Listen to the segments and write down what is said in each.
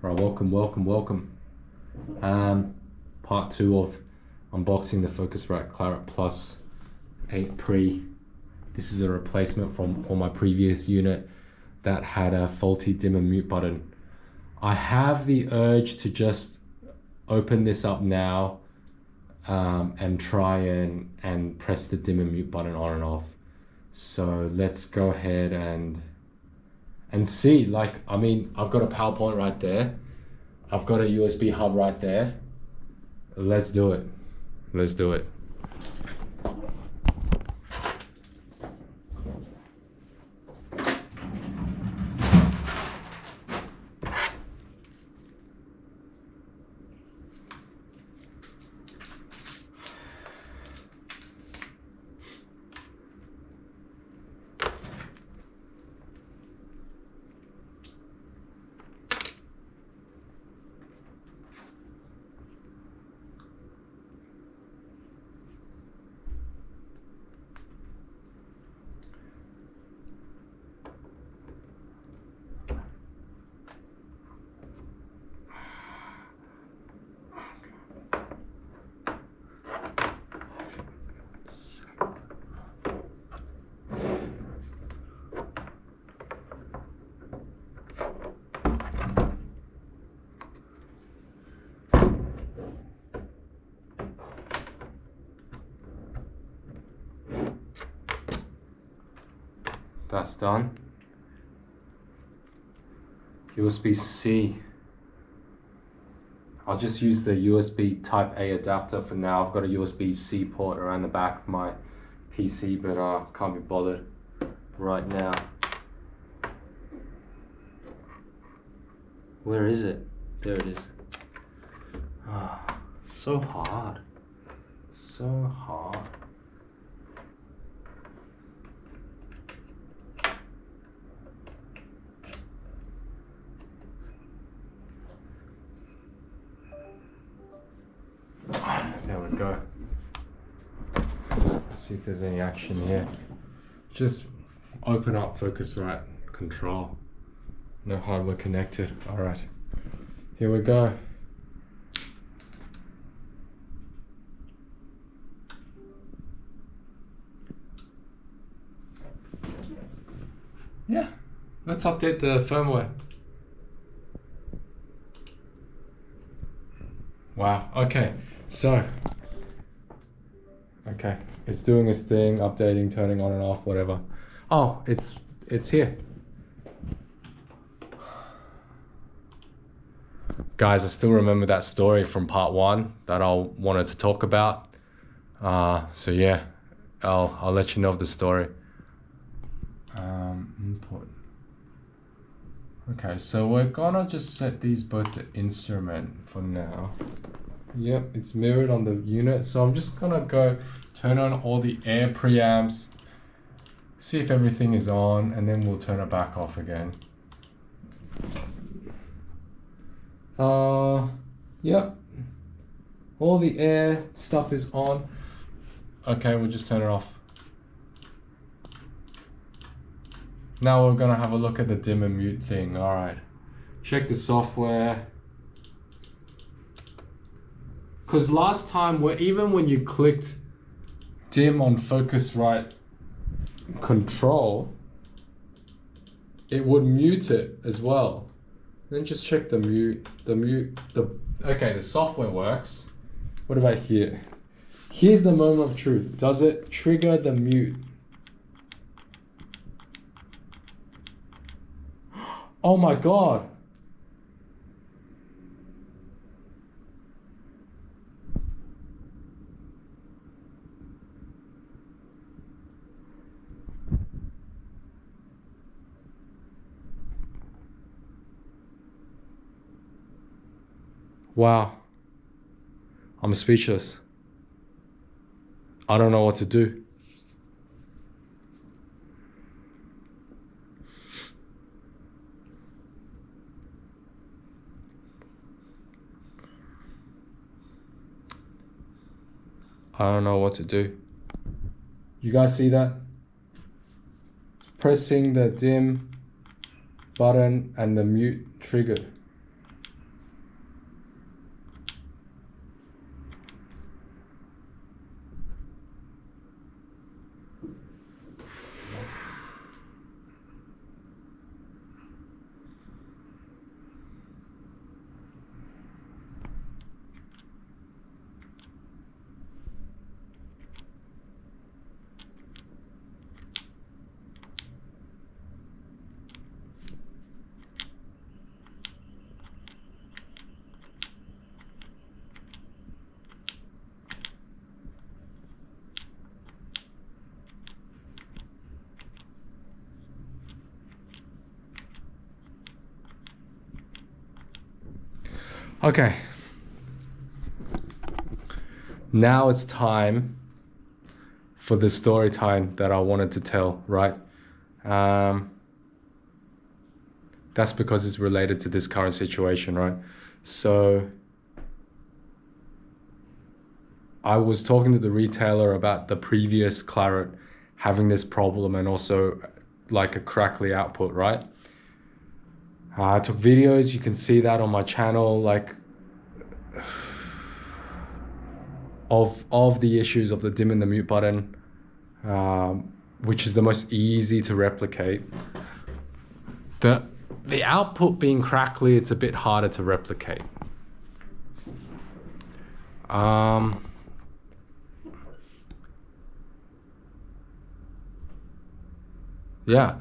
Alright, welcome. Part 2 of unboxing the Focusrite Clarett Plus 8 Pre. This is a replacement for my previous unit that had a faulty dim and mute button. I have the urge to just open this up now and try and press the dim and mute button on and off. So let's go ahead and see. I mean, I've got a power point right there. I've got a USB hub right there. Let's do it. That's done. USB-C. I'll just use the USB Type A adapter for now. I've got a USB-C port around the back of my PC, but can't be bothered right now. Where is it? There it is. So hard. There we go. Let's see if there's any action here. Just open up Focusrite control. No hardware connected. Alright. Here we go. Yeah. Let's update the firmware. Wow, okay, so, it's doing its thing, updating, turning on and off, whatever. Oh, it's here. Guys, I still remember that story from part 1 that I wanted to talk about. So yeah, I'll let you know of the story. Input. Okay, so we're gonna just set these both to instrument for now. Yep, it's mirrored on the unit. So I'm just gonna go turn on all the air preamps, see if everything is on, and then we'll turn it back off again. Yep, all the air stuff is on. Okay, we'll just turn it off. Now we're gonna have a look at the dim and mute thing. All right, check the software. Because last time, even when you clicked dim on Focusrite control, it would mute it as well. Then just check the mute, okay, the software works. What about here? Here's the moment of truth. Does it trigger the mute? Oh my God. Wow. I'm speechless. I don't know what to do. You guys see that? Pressing the dim button and the mute triggered. Okay. Now it's time for the story time that I wanted to tell, right? That's because it's related to this current situation, right? So I was talking to the retailer about the previous Clarett having this problem and also like a crackly output, right? I took videos, you can see that on my channel, like of the issues of the dim and the mute button, which is the most easy to replicate. The output being crackly, it's a bit harder to replicate. Yeah,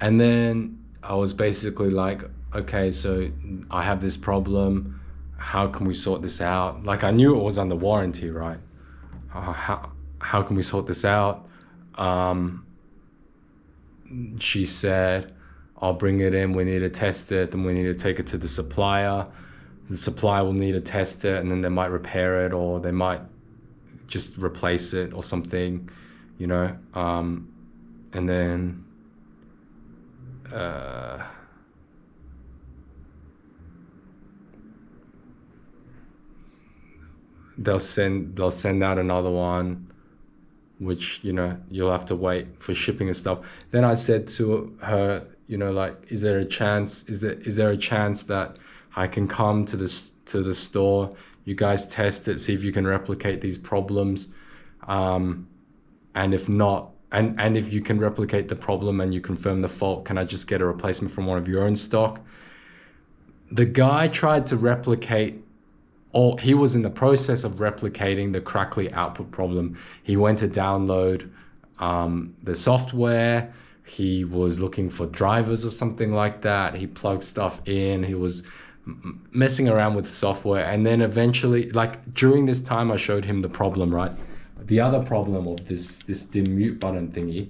and then I was basically like, okay, so I have this problem. How can we sort this out? Like I knew it was under warranty, right? How can we sort this out? She said, I'll bring it in. We need to test it. Then we need to take it to the supplier. The supplier will need to test it, and then they might repair it, or they might just replace it or something, you know. And then they'll send out another one, which, you know, you'll have to wait for shipping and stuff. Then I said to her, you know, like, is there a chance that I can come to the store, you guys test it, see if you can replicate these problems, and if not, and if you can replicate the problem and you confirm the fault, can I just get a replacement from one of your own stock? The guy tried to replicate, or he was in the process of replicating the crackly output problem. He went to download the software. He was looking for drivers or something like that. He plugged stuff in. He was messing around with the software. And then eventually, like during this time, I showed him the problem, right? The other problem of this dim mute button thingy.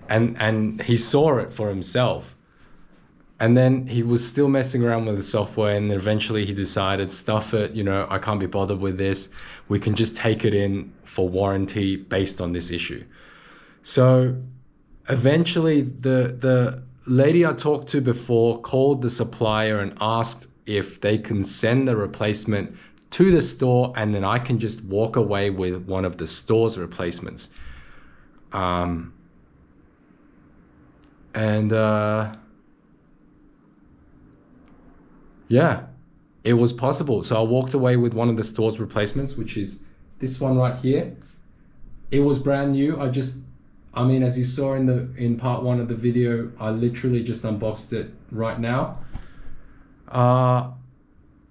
And he saw it for himself. And then he was still messing around with the software, and then eventually he decided, stuff it, you know, I can't be bothered with this. We can just take it in for warranty based on this issue. So eventually the lady I talked to before called the supplier and asked if they can send the replacement to the store, and then I can just walk away with one of the store's replacements. Yeah, it was possible. So I walked away with one of the store's replacements, which is this one right here. It was brand new. I mean, as you saw in part one of the video, I literally just unboxed it right now.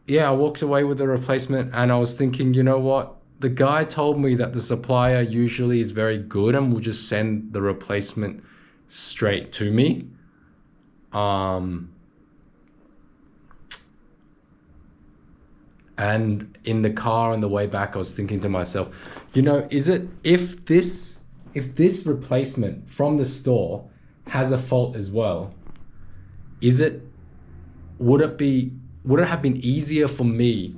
Yeah, I walked away with the replacement, and I was thinking, you know what? The guy told me that the supplier usually is very good and will just send the replacement straight to me. And in the car on the way back, I was thinking to myself, you know, if this replacement from the store has a fault as well, would it have been easier for me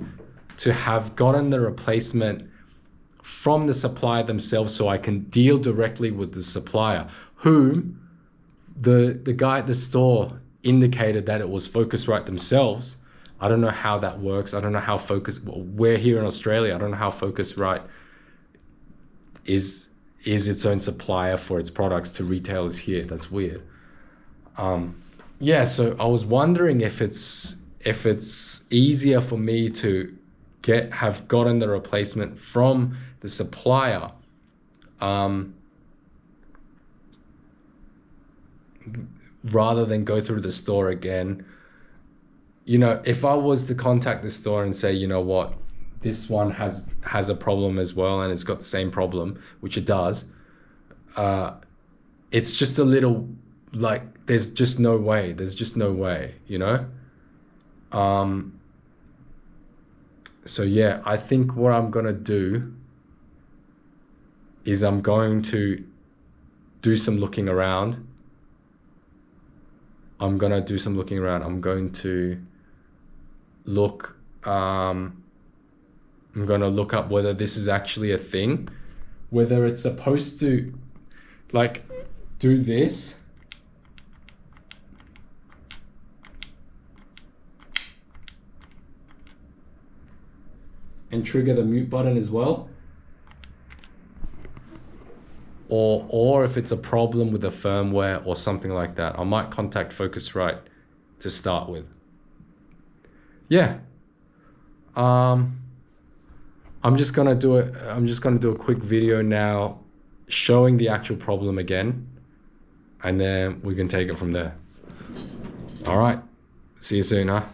to have gotten the replacement from the supplier themselves, so I can deal directly with the supplier, whom the guy at the store indicated that it was Focusrite themselves. I don't know how that works. I don't know how we're here in Australia. I don't know how Focusrite is its own supplier for its products to retailers here. That's weird. Yeah, so I was wondering if it's easier for me to have gotten the replacement from the supplier, rather than go through the store again. You know, if I was to contact the store and say, you know what, this one has a problem as well, and it's got the same problem, which it does, it's just a little, like, there's just no way, you know? So yeah, I think what I'm gonna do is I'm going to do some looking around I'm gonna do some looking around. I'm going to look, I'm gonna look up whether this is actually a thing, whether it's supposed to like do this and trigger the mute button as well, or if it's a problem with the firmware or something like that. I might contact Focusrite to start with. Yeah. I'm just gonna do a quick video now showing the actual problem again, and then we can take it from there. All right, see you soon, huh?